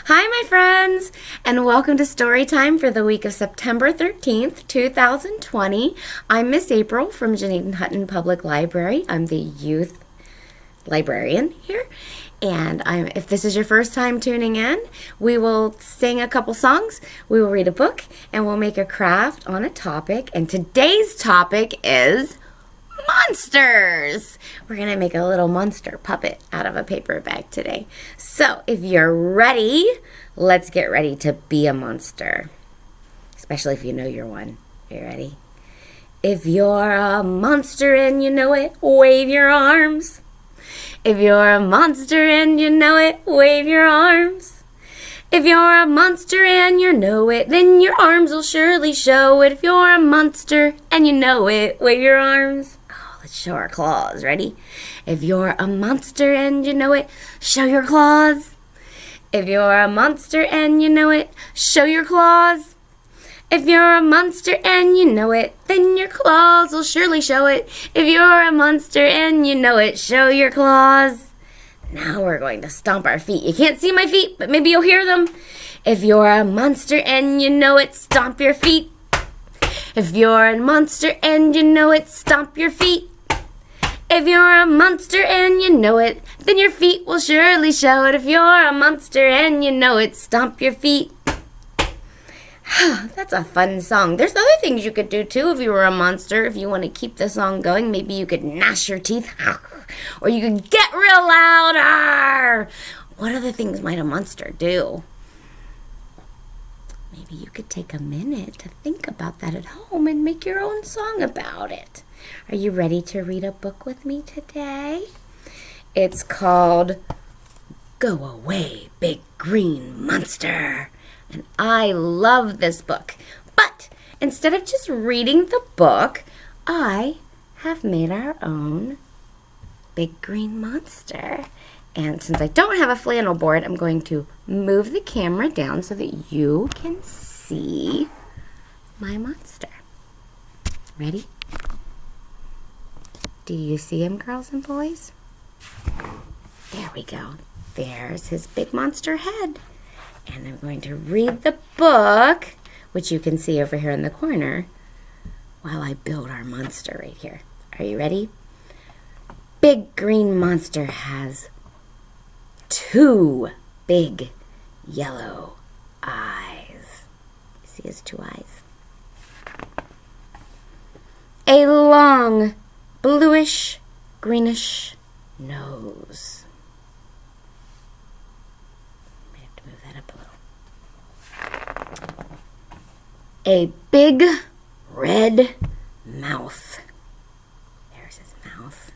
Hi, my friends, and welcome to Storytime for the week of September 13th, 2020. I'm Miss April from Janine Hutton Public Library. I'm the youth librarian here, and if this is your first time tuning in, we will sing a couple songs, we will read a book, and we'll make a craft on a topic. And today's topic is monsters. We're going to make a little monster puppet out of a paper bag today. So if you're ready, let's get ready to be a monster. Especially if you know you're one. Are you ready? If you're a monster and you know it, wave your arms. If you're a monster and you know it, wave your arms. If you're a monster and you know it, then your arms will surely show it. If you're a monster and you know it, wave your arms. Let's show our claws. Ready? If you're a monster and you know it, show your claws. If you're a monster and you know it, show your claws. If you're a monster and you know it, then your claws will surely show it. If you're a monster and you know it, show your claws. Now we're going to stomp our feet. You can't see my feet, but maybe you'll hear them. If you're a monster and you know it, stomp your feet. If you're a monster and you know it, stomp your feet. If you're a monster and you know it, then your feet will surely show it. If you're a monster and you know it, stomp your feet. That's a fun song. There's other things you could do too if you were a monster. If you want to keep the song going, maybe you could gnash your teeth. Or you could get real loud. What other things might a monster do? Maybe you could take a minute to think about that at home and make your own song about it. Are you ready to read a book with me today? It's called Go Away, Big Green Monster. And I love this book. But instead of just reading the book, I have made our own Big Green Monster. And since I don't have a flannel board, I'm going to move the camera down so that you can see my monster. Ready? Do you see him, girls and boys? There we go. There's his big monster head. And I'm going to read the book, which you can see over here in the corner, while I build our monster right here. Are you ready? Big Green Monster has 2 big yellow eyes. See his 2 eyes? A long bluish greenish nose. I have to move that up a little. A big red mouth. There's his mouth.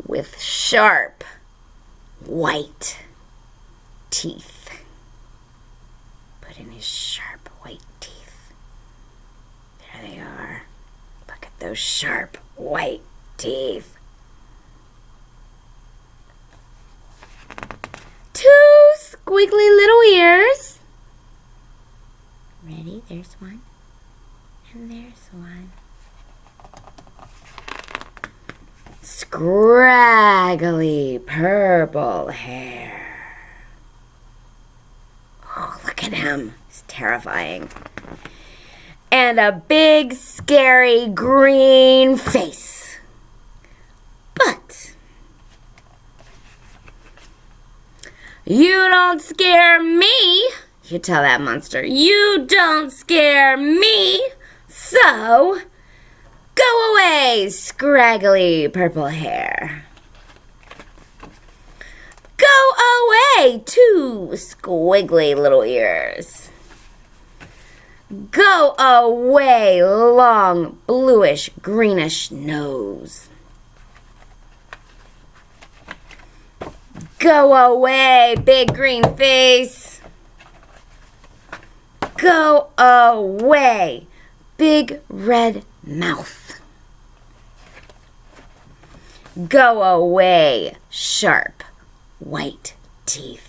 With sharp white teeth. Put in his sharp white teeth. There they are. Look at those sharp white teeth. 2 squiggly little ears. Ready? There's one. And there's one. Scraggly purple hair. Oh, look at him. He's terrifying. And a big, scary green face. But you don't scare me. You tell that monster, you don't scare me. So go away, scraggly purple hair. Go away, 2 squiggly little ears. Go away, long bluish greenish nose. Go away, big green face. Go away, big red mouth. Go away, sharp white teeth.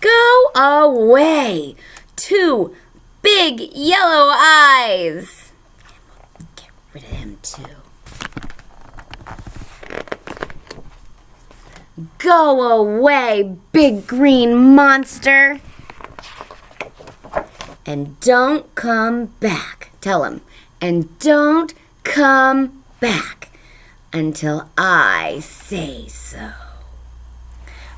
Go away, 2 big yellow eyes. And we'll get rid of him too. Go away, big green monster. And don't come back. Tell him. And don't come back until I say so.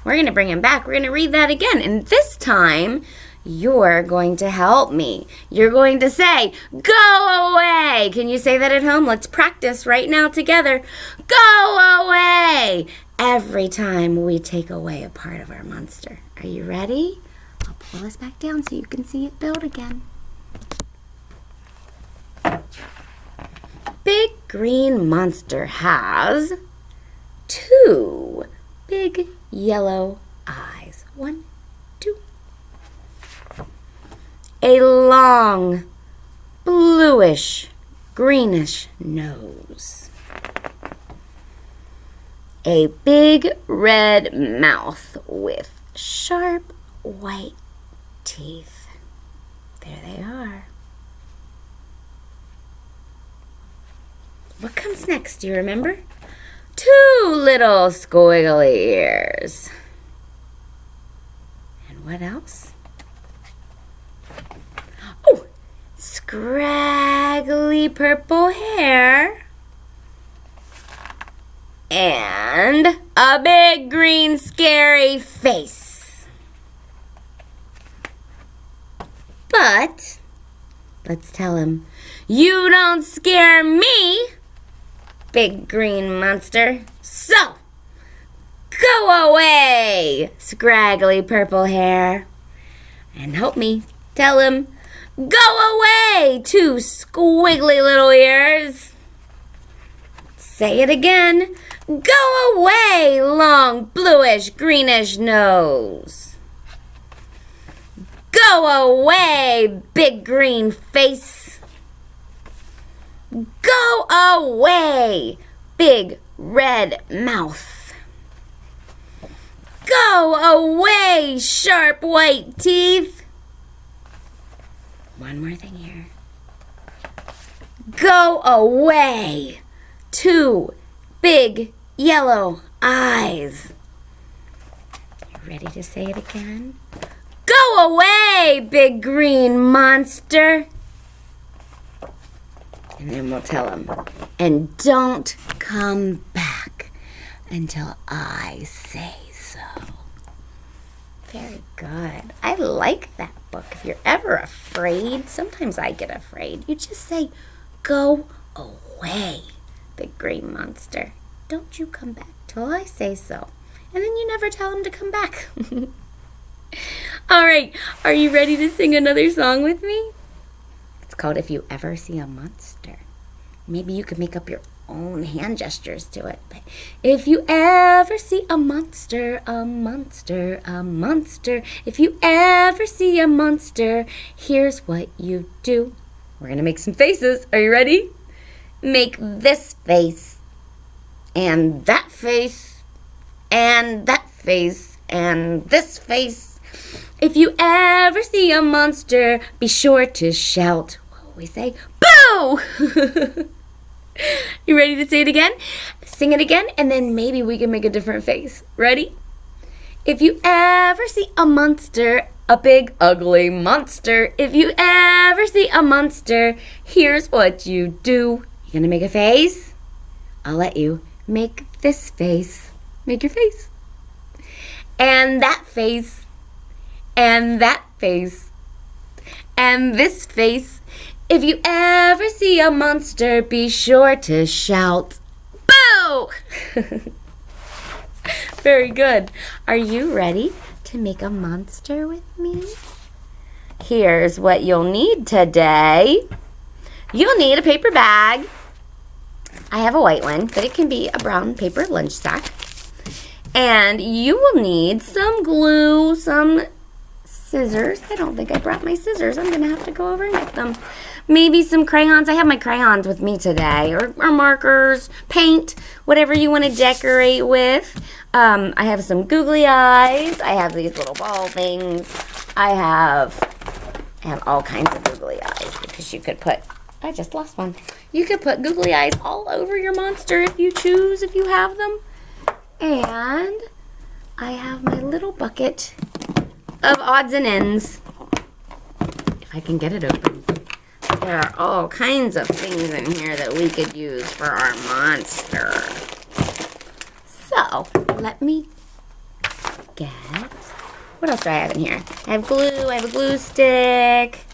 We're going to bring him back. We're going to read that again. And this time, you're going to help me. You're going to say, go away. Can you say that at home? Let's practice right now together. Go away. Every time we take away a part of our monster. Are you ready? I'll pull this back down so you can see it build again. Big green monster has 2 big yellow eyes. 1, 2. A long, bluish, greenish nose. A big red mouth with sharp white teeth. There they are. What comes next? Do you remember? 2 little squiggly ears. And what else? Oh, scraggly purple hair. And a big green scary face. But let's tell him, you don't scare me, big green monster. So, go away, scraggly purple hair. And help me tell him, go away, 2 squiggly little ears. Say it again. Go away, long, bluish, greenish nose. Go away, big green face. Go away, big red mouth. Go away, sharp white teeth. One more thing here. Go away, 2 big yellow eyes. You ready to say it again? Go away, big green monster. And then we'll tell him, and don't come back until I say so. Very good. I like that book. If you're ever afraid, sometimes I get afraid, you just say, go away, big green monster. Don't you come back till I say so. And then you never tell him to come back. All right, are you ready to sing another song with me? It's called If You Ever See a Monster. Maybe you could make up your own hand gestures to it. But if you ever see a monster, a monster, a monster. If you ever see a monster, here's what you do. We're going to make some faces. Are you ready? Make this face, and that face, and that face, and this face. If you ever see a monster, be sure to shout. What will we say? Boo! You ready to say it again? Sing it again, and then maybe we can make a different face. Ready? If you ever see a monster, a big ugly monster. If you ever see a monster, here's what you do. You gonna make a face? I'll let you. Make this face. Make your face. And that face. And that face. And this face. If you ever see a monster, be sure to shout, boo! Very good. Are you ready to make a monster with me? Here's what you'll need today. You'll need a paper bag. I have a white one, but it can be a brown paper lunch sack. And you will need some glue, some scissors. I don't think I brought my scissors. I'm going to have to go over and get them. Maybe some crayons. I have my crayons with me today. Or markers, paint, whatever you want to decorate with. I have some googly eyes. I have these little ball things. I have all kinds of googly eyes because you could put, I just lost one. You could put googly eyes all over your monster if you choose, if you have them. And I have my little bucket of odds and ends. If I can get it open. There are all kinds of things in here that we could use for our monster. So, let me get... What else do I have in here? I have glue, I have a glue stick,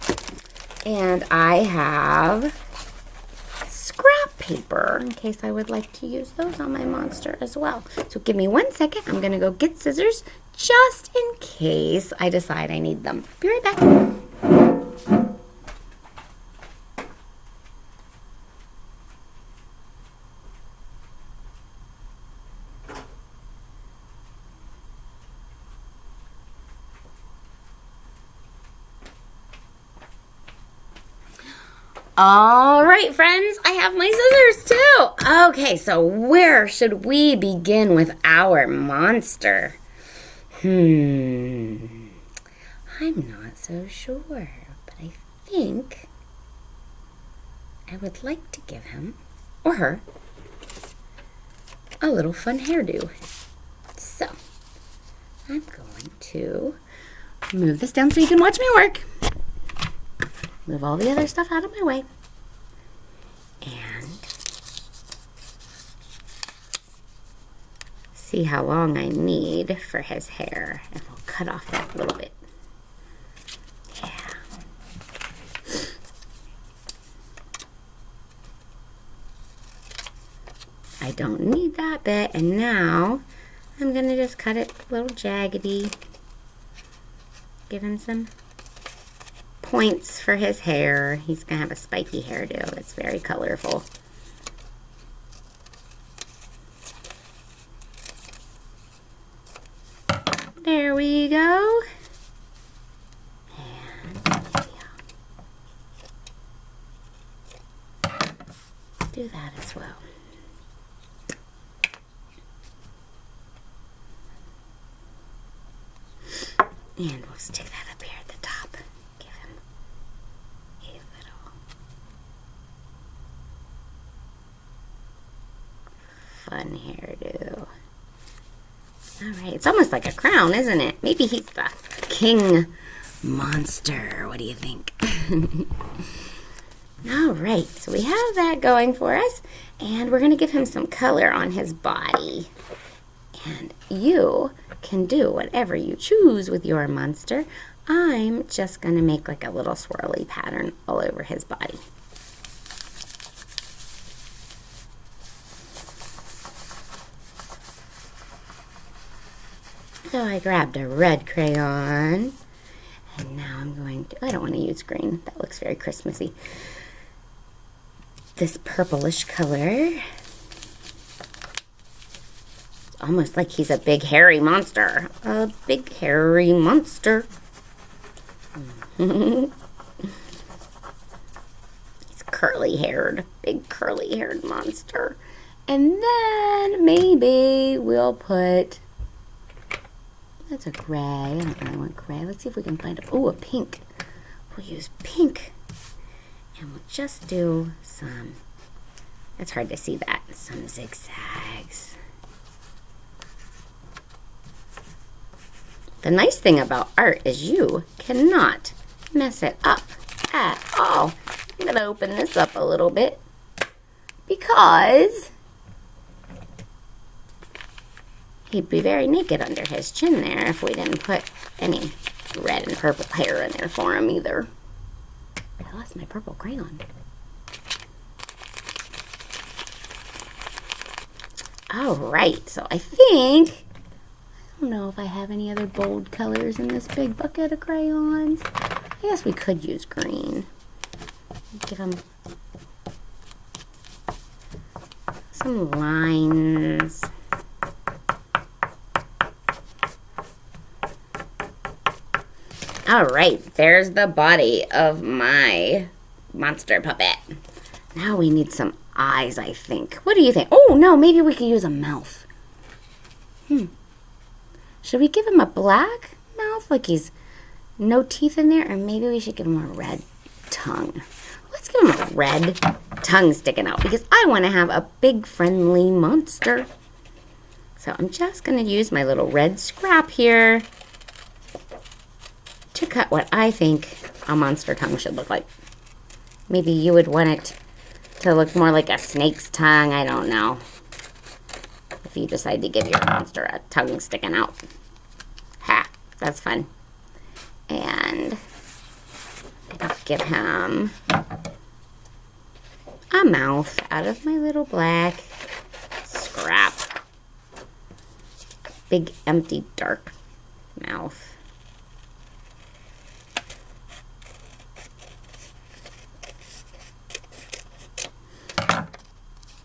and I have scrap paper in case I would like to use those on my monster as well. So give me 1 second. I'm going to go get scissors just in case I decide I need them. Be right back. All right, friends, I have my scissors too. Okay, so where should we begin with our monster? I'm not so sure, but I think I would like to give him, or her, a little fun hairdo. So, I'm going to move this down so you can watch me work. Move all the other stuff out of my way. And see how long I need for his hair. And we'll cut off that little bit. Yeah. I don't need that bit. And now I'm going to just cut it a little jaggedy. Give him some points for his hair. He's gonna have a spiky hairdo. It's very colorful. There we go. And do that as well. And we'll stick that up here at the top. Fun hairdo. Alright, it's almost like a crown, isn't it? Maybe he's the king monster. What do you think? Alright, so we have that going for us. And we're going to give him some color on his body. And you can do whatever you choose with your monster. I'm just going to make like a little swirly pattern all over his body. So I grabbed a red crayon, and now I'm going to, I don't want to use green, that looks very Christmassy. This purplish color. It's almost like he's a big hairy monster. A big hairy monster. He's curly haired, big curly haired monster. And then maybe we'll put... That's a gray. I don't really want gray. Let's see if we can find a pink. We'll use pink. And we'll just do some, it's hard to see that, some zigzags. The nice thing about art is you cannot mess it up at all. I'm going to open this up a little bit because he'd be very naked under his chin there if we didn't put any red and purple hair in there for him either. I lost my purple crayon. Alright, so I think, I don't know if I have any other bold colors in this big bucket of crayons. I guess we could use green. Give him some lines. Alright, there's the body of my monster puppet. Now we need some eyes, I think. What do you think? Oh, no, maybe we could use a mouth. Should we give him a black mouth, like he's no teeth in there? Or maybe we should give him a red tongue. Let's give him a red tongue sticking out because I want to have a big, friendly monster. So I'm just going to use my little red scrap here to cut what I think a monster tongue should look like. Maybe you would want it to look more like a snake's tongue. I don't know. If you decide to give your monster a tongue sticking out. Ha! That's fun. And I'm going to give him a mouth out of my little black scrap. Big, empty, dark mouth.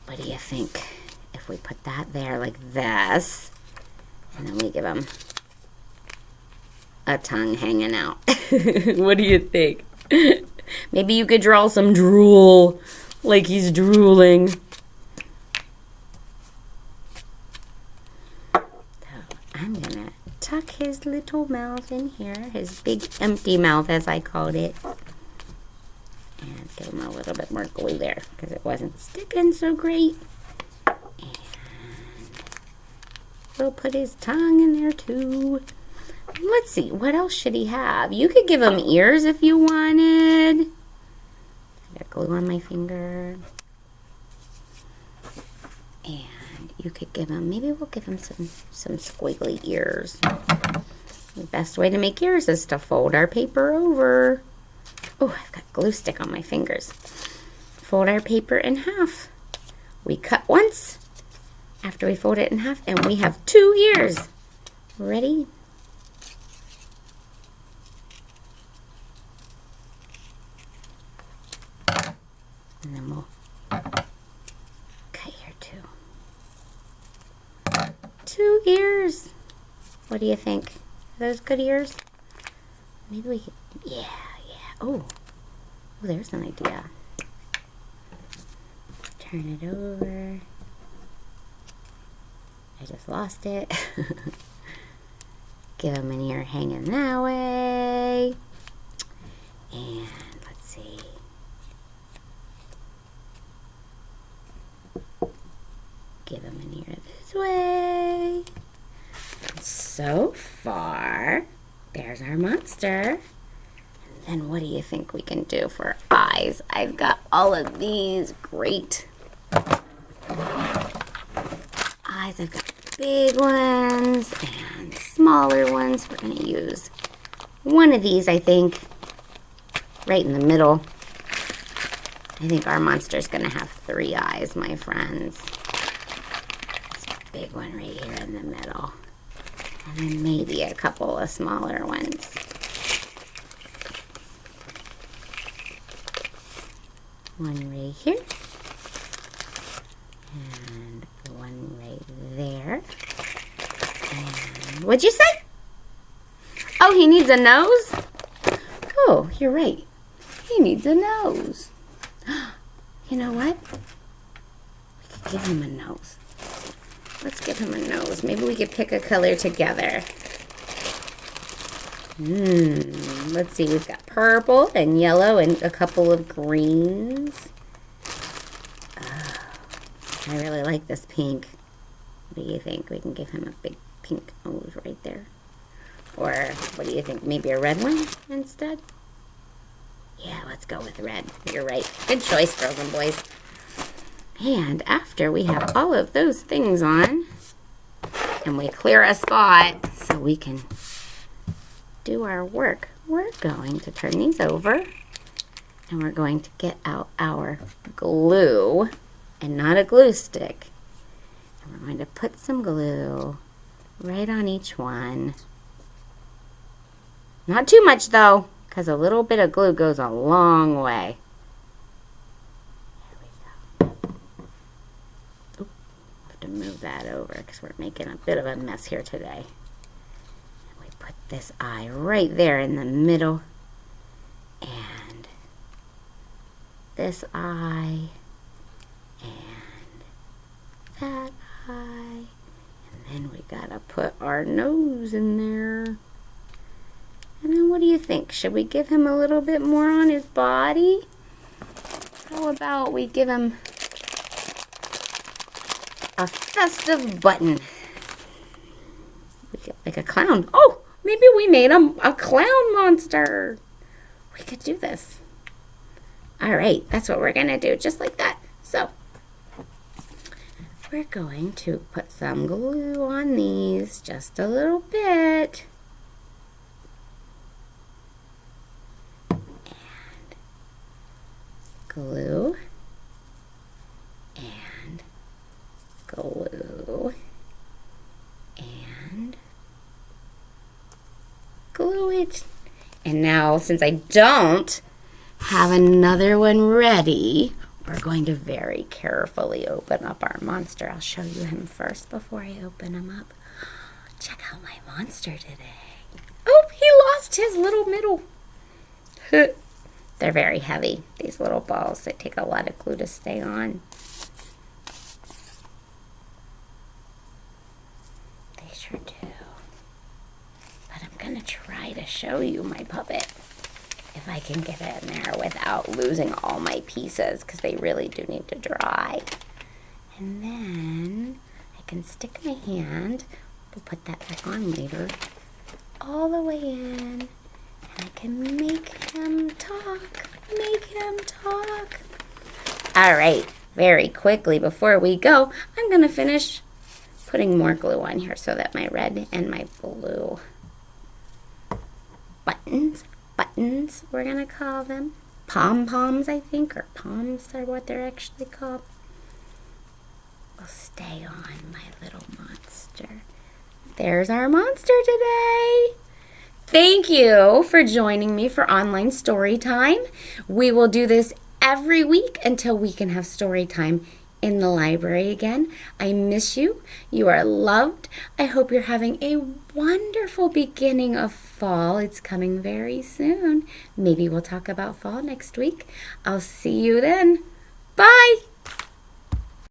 What do you think if we put that there like this, and then we give him a tongue hanging out? What do you think? Maybe you could draw some drool, like he's drooling. I'm gonna tuck his little mouth in here, his big empty mouth as I called it. And give him a little bit more glue there because it wasn't sticking so great. And we'll put his tongue in there too. Let's see, what else should he have? You could give him ears if you wanted. I got glue on my finger. And you could give him, maybe we'll give him some squiggly ears. The best way to make ears is to fold our paper over. Oh, I've got glue stick on my fingers. Fold our paper in half. We cut once after we fold it in half, and we have 2 ears. Ready? And then we'll cut here too. 2 ears. What do you think? Are those good ears? Maybe we could, yeah. Oh, there's an idea. Turn it over. I just lost it. Give him an ear hanging that way. And let's see. Give him an ear this way. So far, there's our monster. And what do you think we can do for eyes? I've got all of these great eyes. I've got big ones and smaller ones. We're going to use one of these, I think, right in the middle. I think our monster's going to have 3 eyes, my friends. This big one right here in the middle. And then maybe a couple of smaller ones. One right here, and one right there. And what'd you say? Oh, he needs a nose? Oh, you're right. He needs a nose. You know what? We could give him a nose. Let's give him a nose. Maybe we could pick a color together. Let's see, we've got purple and yellow and a couple of greens. Oh, I really like this pink. What do you think? We can give him a big pink nose right there. Or what do you think? Maybe a red one instead? Yeah, let's go with red. You're right. Good choice, girls and boys. And after we have all of those things on, and we clear a spot so we can do our work, we're going to turn these over and we're going to get out our glue, and not a glue stick, and we're going to put some glue right on each one. Not too much though, because a little bit of glue goes a long way. There we go. Oop, I have to move that over because we're making a bit of a mess here today. Put this eye right there in the middle, and this eye, and that eye, and then we gotta put our nose in there. And then what do you think? Should we give him a little bit more on his body? How about we give him a festive button? We get like a clown. Oh, maybe we made a clown monster. We could do this. All right, that's what we're going to do, just like that. So we're going to put some glue on these, just a little bit. And glue. And glue. And glue it. And now, since I don't have another one ready, we're going to very carefully open up our monster. I'll show you him first before I open him up. Check out my monster today. Oh, he lost his little middle. They're very heavy, these little balls. They take a lot of glue to stay on. They sure do. But I'm going to try to show you my puppet, if I can get it in there without losing all my pieces, because they really do need to dry. And then I can stick my hand, we'll put that back on later, all the way in, and I can make him talk, All right, very quickly before we go, I'm going to finish putting more glue on here so that my red and my blue buttons, we're going to call them. Pom-poms, I think, or palms are what they're actually called. Will stay on my little monster. There's our monster today. Thank you for joining me for online story time. We will do this every week until we can have story time in the library again. I miss you. You are loved. I hope you're having a wonderful beginning of fall. It's coming very soon. Maybe we'll talk about fall next week. I'll see you then. Bye.